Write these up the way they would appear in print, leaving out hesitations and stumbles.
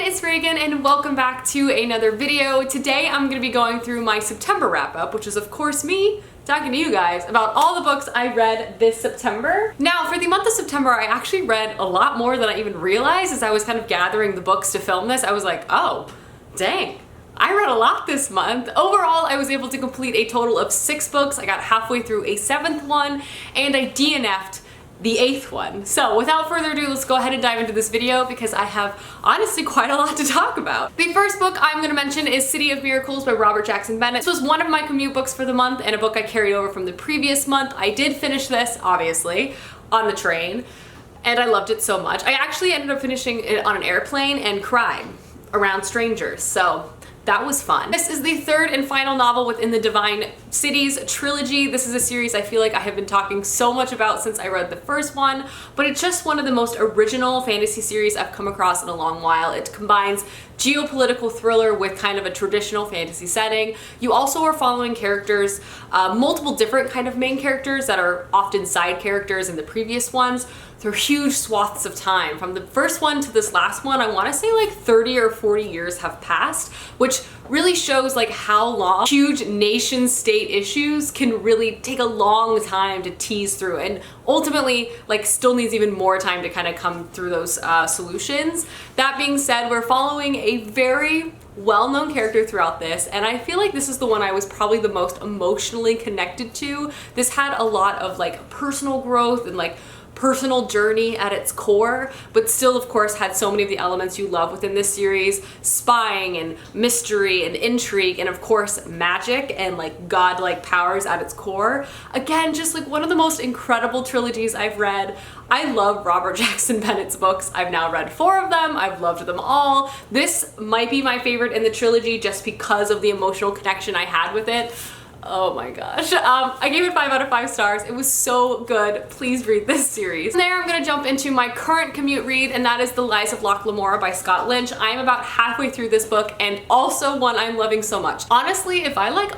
it's Reagan and welcome back to another video. Today I'm going to be going through my September wrap-up, which is of course me talking to you guys about all the books I read this September. Now, for the month of September, I actually read a lot more than I even realized. As I was kind of gathering the books to film this, I was like, oh, dang. I read a lot this month. Overall, I was able to complete a total of 6 books. I got halfway through a 7th one, and I DNF'd the 8th one. So without further ado, let's go ahead and dive into this video because I have honestly quite a lot to talk about. The first book I'm going to mention is City of Miracles by Robert Jackson Bennett. This was one of my commute books for the month and a book I carried over from the previous month. I did finish this, obviously, on the train, and I loved it so much. I actually ended up finishing it on an airplane and cried around strangers, so that was fun. This is the 3rd and final novel within the Divine Cities trilogy. This is a series I feel like I have been talking so much about since I read the first one, but it's just one of the most original fantasy series I've come across in a long while. It combines geopolitical thriller with kind of a traditional fantasy setting. You also are following characters, multiple different kind of main characters that are often side characters in the previous ones. They're huge swaths of time. From the first one to this last one, I want to say like 30 or 40 years have passed, which really shows like how long huge nation state issues can really take a long time to tease through, and ultimately like still needs even more time to kind of come through those solutions. That being said, we're following a very well-known character throughout this, and I feel like this is the one I was probably the most emotionally connected to. This had a lot of like personal growth and like personal journey at its core, but still of course had so many of the elements you love within this series: spying and mystery and intrigue, and of course magic and like godlike powers at its core. Again, just like one of the most incredible trilogies I've read. I love Robert Jackson Bennett's books. I've now read 4 of them. I've loved them all. This might be my favorite in the trilogy just because of the emotional connection I had with it. Oh my gosh. I gave it 5 out of 5 stars. It was so good. Please read this series. From there, I'm gonna jump into my current commute read, and that is The Lies of Locke Lamora by Scott Lynch. I am about halfway through this book, and also one I'm loving so much. Honestly, if I like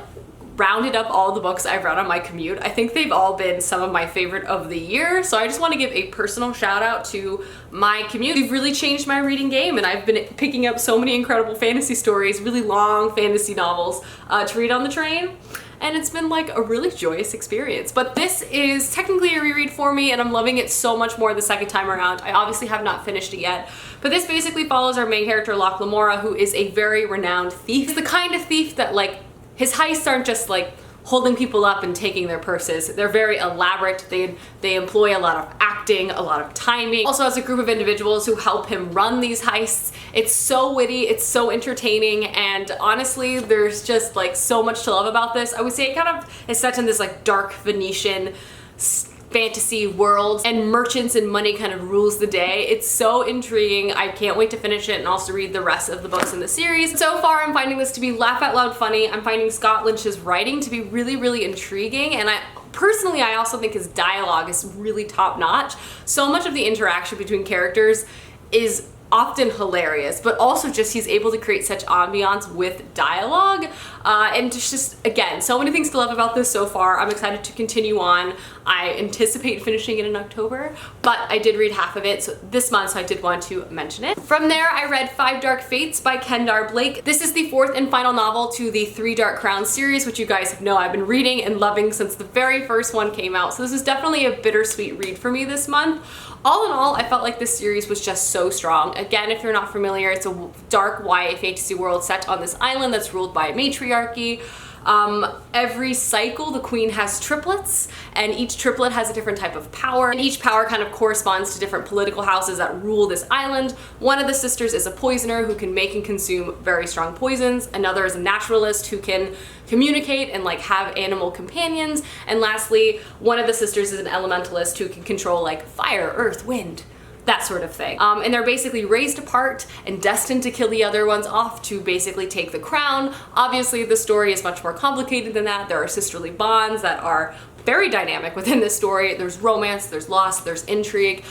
rounded up all the books I've read on my commute, I think they've all been some of my favorite of the year. So I just want to give a personal shout out to my commute. They've really changed my reading game, and I've been picking up so many incredible fantasy stories, really long fantasy novels to read on the train. And it's been like a really joyous experience. But this is technically a reread for me, and I'm loving it so much more the second time around. I obviously have not finished it yet, but this basically follows our main character, Locke Lamora, who is a very renowned thief. He's the kind of thief that like, his heists aren't just like holding people up and taking their purses. They're very elaborate. They employ a lot of acting, a lot of timing. Also has a group of individuals who help him run these heists. It's so witty, it's so entertaining, and honestly, there's just like so much to love about this. I would say it kind of is set in this like dark Venetian fantasy world, and merchants and money kind of rules the day. It's so intriguing. I can't wait to finish it and also read the rest of the books in the series. So far, I'm finding this to be laugh out loud funny. I'm finding Scott Lynch's writing to be really, really intriguing, and personally, I also think his dialogue is really top notch. So much of the interaction between characters is often hilarious, but also just he's able to create such ambiance with dialogue, and just again, so many things to love about this so far. I'm excited to continue on. I anticipate finishing it in October, but I did read half of it this month, so I did want to mention it. From there, I read 5 Dark Fates by Kendar Blake. This is the 4th and final novel to the 3 Dark Crowns series, which you guys know I've been reading and loving since the very first one came out, so this is definitely a bittersweet read for me this month. All in all, I felt like this series was just so strong. Again, if you're not familiar, it's a dark YA fantasy world set on this island that's ruled by a matriarchy. Every cycle, the queen has triplets, and each triplet has a different type of power, and each power kind of corresponds to different political houses that rule this island. One of the sisters is a poisoner who can make and consume very strong poisons. Another is a naturalist who can communicate and like have animal companions. And lastly, one of the sisters is an elementalist who can control like fire, earth, wind, that sort of thing. And they're basically raised apart and destined to kill the other ones off to basically take the crown. Obviously, the story is much more complicated than that. There are sisterly bonds that are very dynamic within this story. There's romance, there's loss, there's intrigue.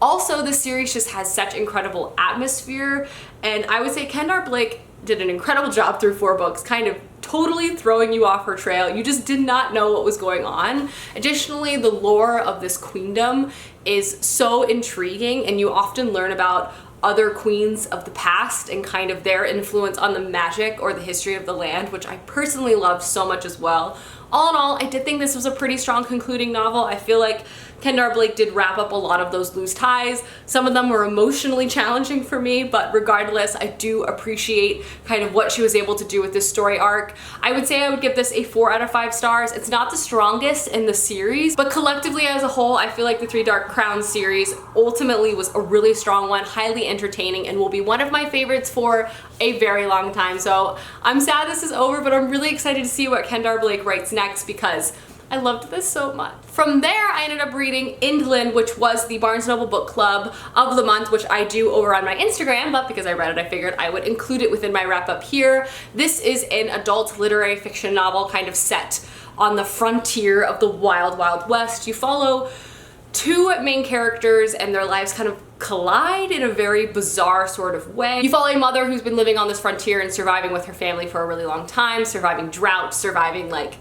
Also, this series just has such incredible atmosphere, and I would say Kendar Blake did an incredible job through 4 books, kind of totally throwing you off her trail. You just did not know what was going on. Additionally, the lore of this queendom is so intriguing, and you often learn about other queens of the past and kind of their influence on the magic or the history of the land, which I personally loved so much as well. All in all, I did think this was a pretty strong concluding novel. I feel like Kendare Blake did wrap up a lot of those loose ties. Some of them were emotionally challenging for me, but regardless, I do appreciate kind of what she was able to do with this story arc. I would say I would give this a 4 out of 5 stars. It's not the strongest in the series, but collectively as a whole, I feel like the Three Dark Crowns series ultimately was a really strong one, highly entertaining, and will be one of my favorites for a very long time. So I'm sad this is over, but I'm really excited to see what Kendare Blake writes next because I loved this so much. From there, I ended up reading Indland, which was the Barnes & Noble book club of the month, which I do over on my Instagram, but because I read it, I figured I would include it within my wrap up here. This is an adult literary fiction novel kind of set on the frontier of the wild, wild west. You follow two main characters and their lives kind of collide in a very bizarre sort of way. You follow a mother who's been living on this frontier and surviving with her family for a really long time, surviving drought, surviving like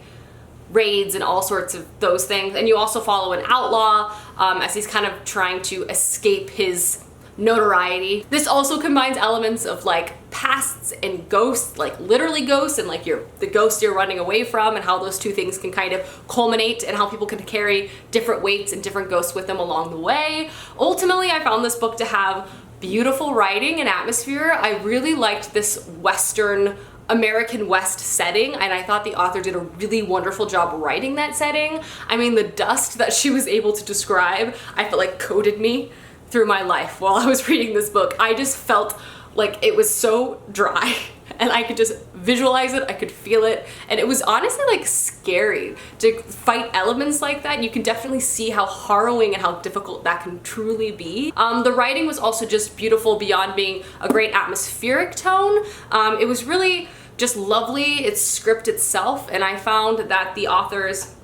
raids and all sorts of those things. And you also follow an outlaw as he's kind of trying to escape his notoriety. This also combines elements of like pasts and ghosts, like literally ghosts and like the ghost you're running away from, and how those two things can kind of culminate and how people can carry different weights and different ghosts with them along the way. Ultimately, I found this book to have beautiful writing and atmosphere. I really liked this Western American West setting, and I thought the author did a really wonderful job writing that setting. I mean, the dust that she was able to describe, I felt like coded me through my life while I was reading this book. I just felt like it was so dry and I could just visualize it, I could feel it, and it was honestly like scary to fight elements like that. You can definitely see how harrowing and how difficult that can truly be. The writing was also just beautiful beyond being a great atmospheric tone. It was really just lovely, its script itself, and I found that the author's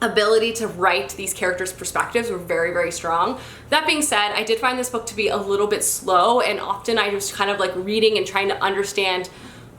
ability to write these characters' perspectives were very, very strong. That being said, I did find this book to be a little bit slow, and often I was kind of like reading and trying to understand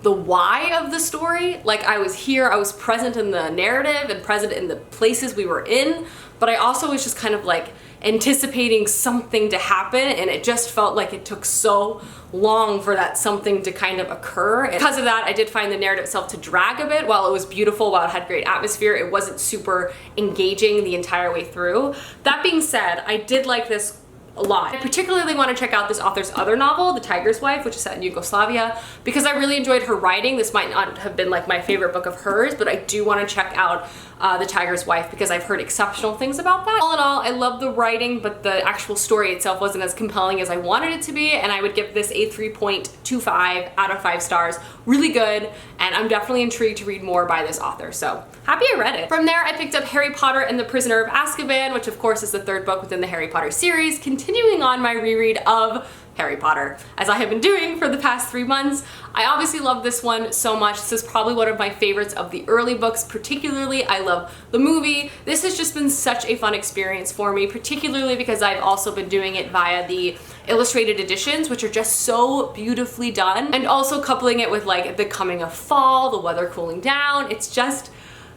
the why of the story. Like I was here, I was present in the narrative and present in the places we were in, but I also was just kind of like anticipating something to happen, and it just felt like it took so long for that something to kind of occur. And because of that, I did find the narrative itself to drag a bit. While it was beautiful, while it had great atmosphere, it wasn't super engaging the entire way through. That being said, I did like this a lot. I particularly want to check out this author's other novel, The Tiger's Wife, which is set in Yugoslavia, because I really enjoyed her writing. This might not have been like my favorite book of hers, but I do want to check out The Tiger's Wife because I've heard exceptional things about that. All in all, I love the writing, but the actual story itself wasn't as compelling as I wanted it to be, and I would give this a 3.25 out of 5 stars. Really good, and I'm definitely intrigued to read more by this author, so happy I read it. From there, I picked up Harry Potter and the Prisoner of Azkaban, which of course is the 3rd book within the Harry Potter series, continuing on my reread of Harry Potter, as I have been doing for the past 3 months. I obviously love this one so much. This is probably one of my favorites of the early books. Particularly, I love the movie. This has just been such a fun experience for me, particularly because I've also been doing it via the illustrated editions, which are just so beautifully done, and also coupling it with like the coming of fall, the weather cooling down. It's just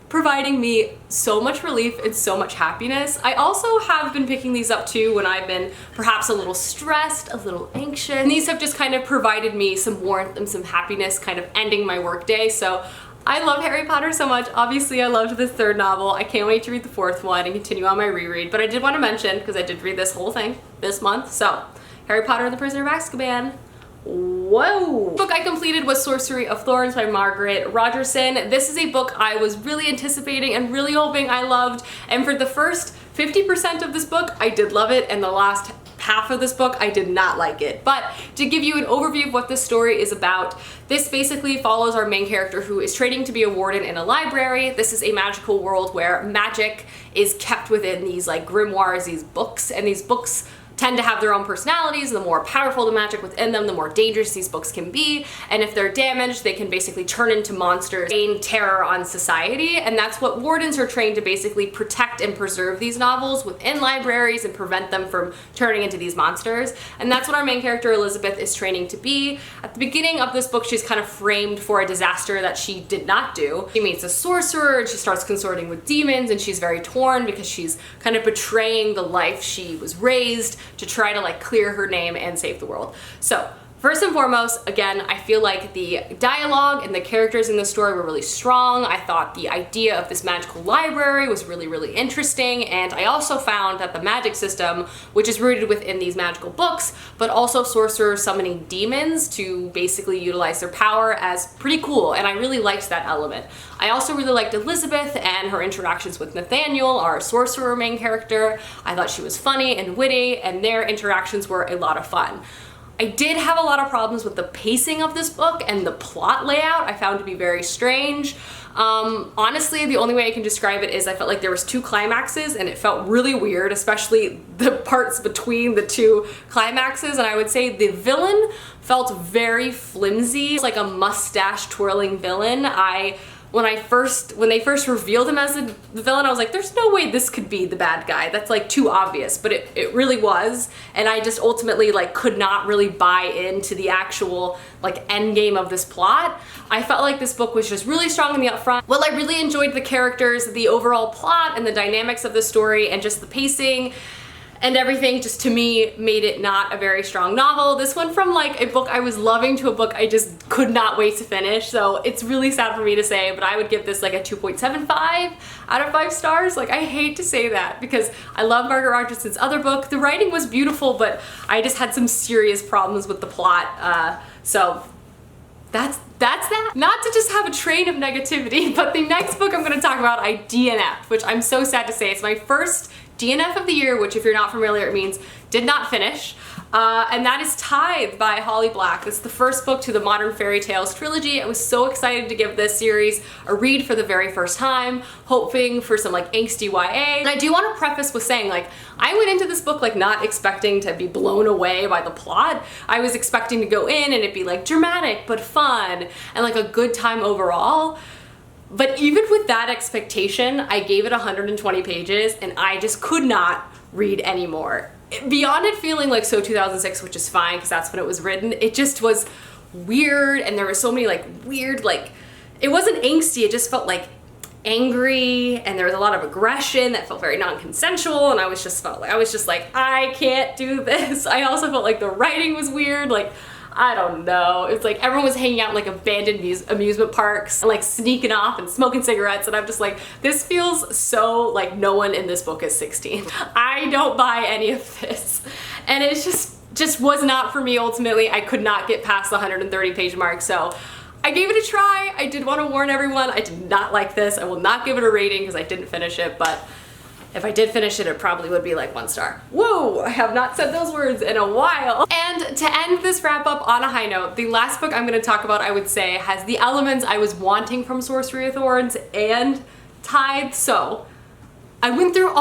providing me so much relief and so much happiness. I also have been picking these up too when I've been perhaps a little stressed, a little anxious, and these have just kind of provided me some warmth and some happiness kind of ending my workday. So I love Harry Potter so much. Obviously, I loved the 3rd novel. I can't wait to read the 4th one and continue on my reread, but I did want to mention, because I did read this whole thing this month, so Harry Potter and the Prisoner of Azkaban. Whoa! The book I completed was Sorcery of Florence by Margaret Rogerson. This is a book I was really anticipating and really hoping I loved, and for the first 50% of this book, I did love it, and the last half of this book, I did not like it. But to give you an overview of what this story is about, this basically follows our main character who is training to be a warden in a library. This is a magical world where magic is kept within these like grimoires, these books, and these books tend to have their own personalities. The more powerful the magic within them, the more dangerous these books can be, and if they're damaged, they can basically turn into monsters, rain terror on society, and that's what wardens are trained to basically protect and preserve these novels within libraries and prevent them from turning into these monsters. And that's what our main character Elizabeth is training to be. At the beginning of this book, she's kind of framed for a disaster that she did not do. She meets a sorcerer and she starts consorting with demons, and she's very torn because she's kind of betraying the life she was raised to try to like clear her name and save the world. So first and foremost, again, I feel like the dialogue and the characters in the story were really strong. I thought the idea of this magical library was really, really interesting. And I also found that the magic system, which is rooted within these magical books, but also sorcerers summoning demons to basically utilize their power, as pretty cool. And I really liked that element. I also really liked Elizabeth and her interactions with Nathaniel, our sorcerer main character. I thought she was funny and witty, and their interactions were a lot of fun. I did have a lot of problems with the pacing of this book and the plot layout. I found to be very strange. Honestly, the only way I can describe it is I felt like there was 2 climaxes and it felt really weird, especially the parts between the 2 climaxes. And I would say the villain felt very flimsy. It's like a mustache twirling villain. When they first revealed him as the villain, I was like, there's no way this could be the bad guy. That's like too obvious, but it really was. And I just ultimately like could not really buy into the actual like end game of this plot. I felt like this book was just really strong in the upfront. Well, I really enjoyed the characters, the overall plot and the dynamics of the story, and just the pacing and everything just to me made it not a very strong novel. This went from like a book I was loving to a book I just could not wait to finish. So it's really sad for me to say, but I would give this like a 2.75 out of 5 stars. Like, I hate to say that because I love Margaret Rogerson's other book. The writing was beautiful, but I just had some serious problems with the plot. So that's that. Not to just have a train of negativity, but the next book I'm gonna talk about, I DNF, which I'm so sad to say. It's my first DNF of the year, which if you're not familiar, it means did not finish. And that is Tithe by Holly Black. It's the first book to the Modern Fairy Tales trilogy. I was so excited to give this series a read for the very first time, hoping for some like angsty YA. And I do want to preface with saying, like, I went into this book like not expecting to be blown away by the plot. I was expecting to go in and it'd be like dramatic but fun and like a good time overall. But even with that expectation, I gave it 120 pages and I just could not read anymore. Beyond it feeling like so 2006, which is fine because that's when it was written, it just was weird, and there were so many like weird, like, it wasn't angsty, it just felt like angry, and there was a lot of aggression that felt very non-consensual, and I was just like, I can't do this. I also felt like the writing was weird, like, I don't know. It's like everyone was hanging out in like abandoned amusement parks and like sneaking off and smoking cigarettes, and I'm just like, this feels so like no one in this book is 16. I don't buy any of this. And it's just was not for me ultimately. I could not get past the 130 page mark, so I gave it a try. I did want to warn everyone, I did not like this. I will not give it a rating because I didn't finish it, but if I did finish it, it probably would be like 1 star. Whoa, I have not said those words in a while. And to end this wrap up on a high note, the last book I'm gonna talk about, I would say, has the elements I was wanting from Sorcery of Florence and Tithe. So I went through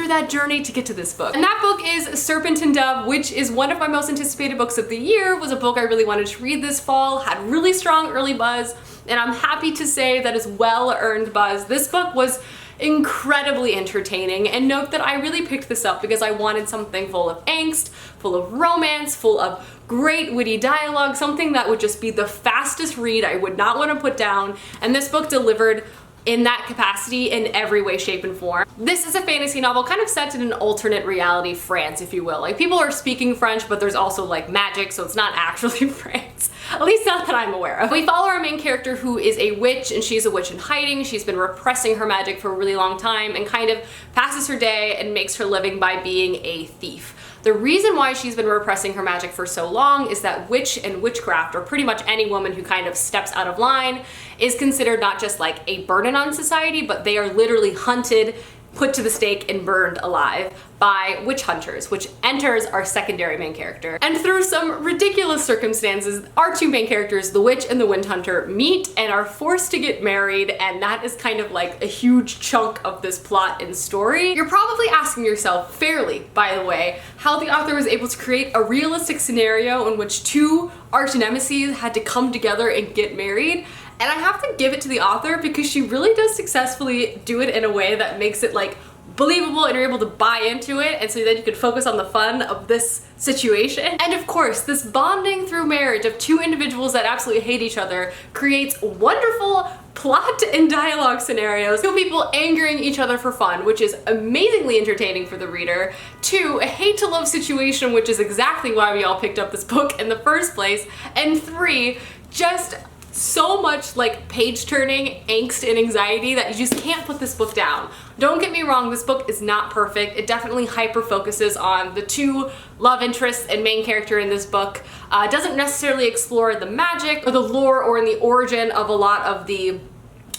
that journey to get to this book. And that book is Serpent and Dove, which is one of my most anticipated books of the year, was a book I really wanted to read this fall, had really strong early buzz, and I'm happy to say that is well-earned buzz. This book was incredibly entertaining, and note that I really picked this up because I wanted something full of angst, full of romance, full of great witty dialogue, something that would just be the fastest read I would not want to put down, and this book delivered in that capacity in every way, shape, and form. This is a fantasy novel kind of set in an alternate reality France, if you will. Like, people are speaking French, but there's also like magic, so it's not actually France. At least not that I'm aware of. We follow our main character, who is a witch, and she's a witch in hiding. She's been repressing her magic for a really long time and kind of passes her day and makes her living by being a thief. The reason why she's been repressing her magic for so long is that witch and witchcraft, or pretty much any woman who kind of steps out of line, is considered not just like a burden on society, but they are literally hunted, put to the stake, and burned alive by witch hunters, which enters our secondary main character. And through some ridiculous circumstances, our 2 main characters, the witch and the wind hunter, meet and are forced to get married, and that is kind of like a huge chunk of this plot and story. You're probably asking yourself, fairly, by the way, how the author was able to create a realistic scenario in which 2 arch nemeses had to come together and get married. And I have to give it to the author because she really does successfully do it in a way that makes it like believable, and you're able to buy into it, and so that you could focus on the fun of this situation. And of course, this bonding through marriage of 2 individuals that absolutely hate each other creates wonderful plot and dialogue scenarios, 2 people angering each other for fun, which is amazingly entertaining for the reader, 2, a hate-to-love situation, which is exactly why we all picked up this book in the first place, and 3, just so much like page-turning angst and anxiety that you just can't put this book down. Don't get me wrong, this book is not perfect. It definitely hyper-focuses on the 2 love interests and main character in this book. It doesn't necessarily explore the magic or the lore or in the origin of a lot of the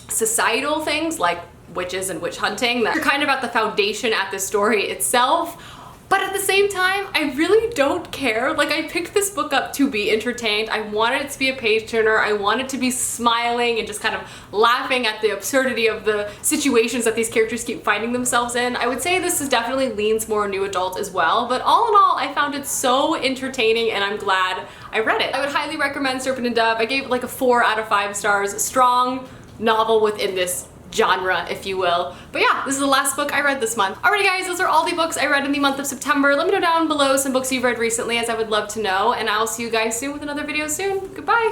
societal things like witches and witch hunting that are kind of at the foundation at the story itself. But at the same time, I really don't care. Like, I picked this book up to be entertained. I wanted it to be a page turner. I wanted to be smiling and just kind of laughing at the absurdity of the situations that these characters keep finding themselves in. I would say this is definitely leans more new adult as well, but all in all, I found it so entertaining and I'm glad I read it. I would highly recommend Serpent and Dove. I gave it like a 4 out of 5 stars. Strong novel within this genre, if you will. But yeah, this is the last book I read this month. Alrighty guys, those are all the books I read in the month of September. Let me know down below some books you've read recently, as I would love to know, and I'll see you guys soon with another video soon. Goodbye!